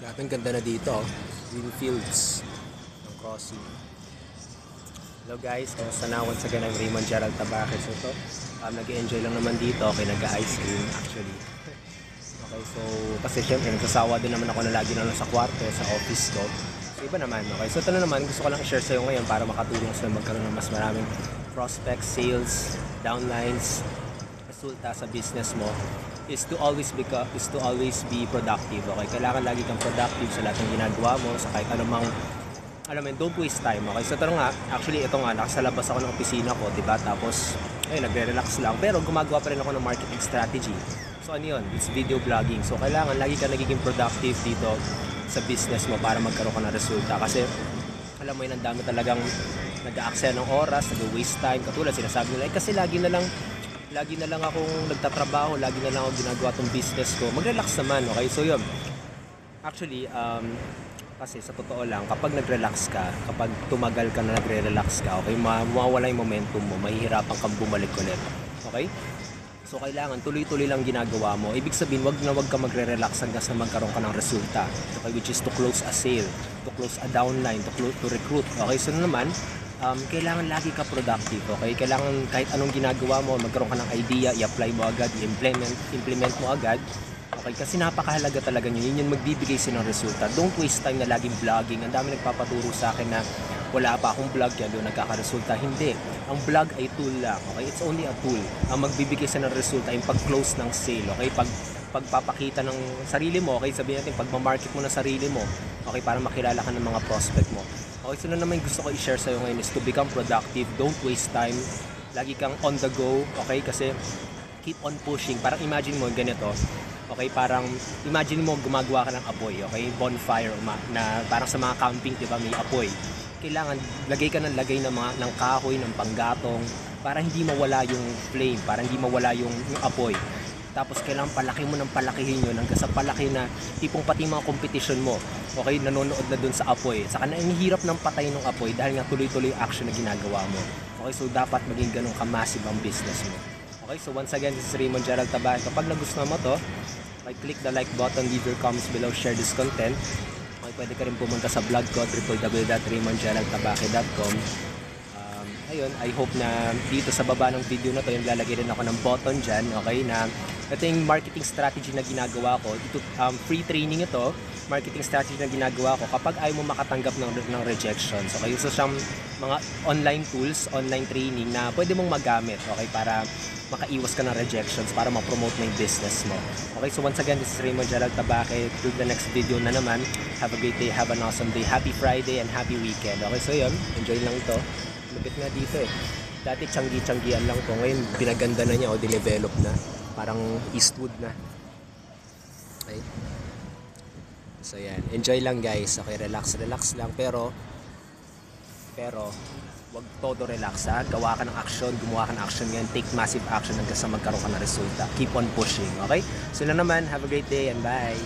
Grabe, ang ganda na dito, oh. Green fields ng crossing. Hello guys, kamusta na? Once again, I'm Raymond Gerald Tabaque. So ito, nag-enjoy lang naman dito. Okay, nag-ice cream actually. Okay, so kasi syempre nagsasawa din naman ako na lagi na lang sa kwarto, sa office ko. So iba naman, okay. So ito na naman, gusto ko lang i-share sa'yo ngayon para makatulong sa magkaroon ng mas maraming prospects, sales, downlines, resulta sa business mo is to always be productive. Okay, kailangan lagi kang productive sa lahat ng ginagawa mo, sa kahit anumang don't waste time. Okay, so ito nga, actually ito nga, nasa labas ako ng opisina ko, diba? Tapos nagre-relax lang, pero gumagawa pa rin ako ng marketing strategy. So ano yun? It's video vlogging. So kailangan lagi ka nagiging productive dito sa business mo para magkaroon ka ng resulta. Kasi alam mo yun, ang dami talagang nag-aaksaya ng oras, nag-waste time. Katulad sinasabi nila, kasi lagi na lang akong nagtatrabaho, lagi na lang ako ginagawa tong business ko. Mag-relax naman, okay? So yun, actually, kasi sa totoo lang, kapag nag-relax ka, kapag tumagal ka na nagre-relax ka, okay, mawawala yung momentum mo, mahihirapan kang bumalik ulit. Okay? So kailangan tuloy-tuloy lang ginagawa mo. Ibig sabihin, wag ka magre-relax hanggang sa magkaroon ka ng resulta. Okay, which is to close a sale, to close a downline, to recruit. Okay, so naman, kailangan lagi ka productive. Okay, kailangan kahit anong ginagawa mo, magkaroon ka ng idea, i-apply mo agad, i-implement mo agad. Okay, kasi napakahalaga talaga yun. Yun yung magbibigay sa ng resulta. Don't waste time na laging vlogging. Ang dami nagpapaturo sa akin na wala pa akong vlog yan doon nagkakaresulta. Hindi. Ang vlog ay tool lang. Okay? It's only a tool. Ang magbibigay sa ng resulta ay pag-close ng sale. Okay? Pagpapakita ng sarili mo. Okay? Sabihin natin, pagmamarket mo ng sarili mo. Okay? Para makilala ka ng mga prospect mo. Okay? So na naman gusto ko i-share sa'yo ngayon is to become productive. Don't waste time. Lagi kang on the go. Okay? Kasi keep on pushing. Parang imagine mo ganito. Okay, parang imagine mo gumagawa ka ng apoy, okay? Bonfire na parang sa mga camping, 'di ba, may apoy. Kailangan lagay ka ng kahoy, ng panggatong para hindi mawala yung flame, para hindi mawala yung apoy. Tapos kailangan palakihin yun hanggang sa palaki na tipong pati mga competition mo, okay, nanonood na dun sa apoy. Saka na hirap ng patay ng apoy dahil nga tuloy-tuloy action na ginagawa mo. Okay, so dapat maging ganun ka-massive ang business mo. Okay, so once again, this is Raymond Gerald Tabaque. Kapag nagustuhan mo to, click the like button, leave your comments below, share this content. Okay, pwede ka rin pumunta sa blog ko, www.raymondgeraldtabaque.com. Ayun, I hope na dito sa baba ng video na to, yung lalagay rin ako ng button dyan, okay, na ito yung marketing strategy na ginagawa ko. Ito, free training ito, marketing strategy na ginagawa ko kapag ayaw mo makatanggap ng rejection. So kayo sa siyang mga online tools, online training na pwede mong magamit, okay, para makaiwas ka ng rejections, para ma-promote na yung business mo. Okay, so once again, this is Raymond Gerald Tabaque. Till the next video na naman. Have a great day, have an awesome day. Happy Friday and happy weekend. Okay, so yun, enjoy lang ito. Lupit na dito eh. Dati tiyanggi-tiyanggian lang to. Ngayon, pinaganda na niya o dinevelop na. Parang Eastwood na. Okay. So yan, enjoy lang guys. Okay, relax lang. Pero wag todo relax ha. Gawa ka ng action, gumawa ka ng action ngayon. Take massive action hanggang sa magkaroon ka ng resulta. Keep on pushing, okay? So na naman, have a great day and bye!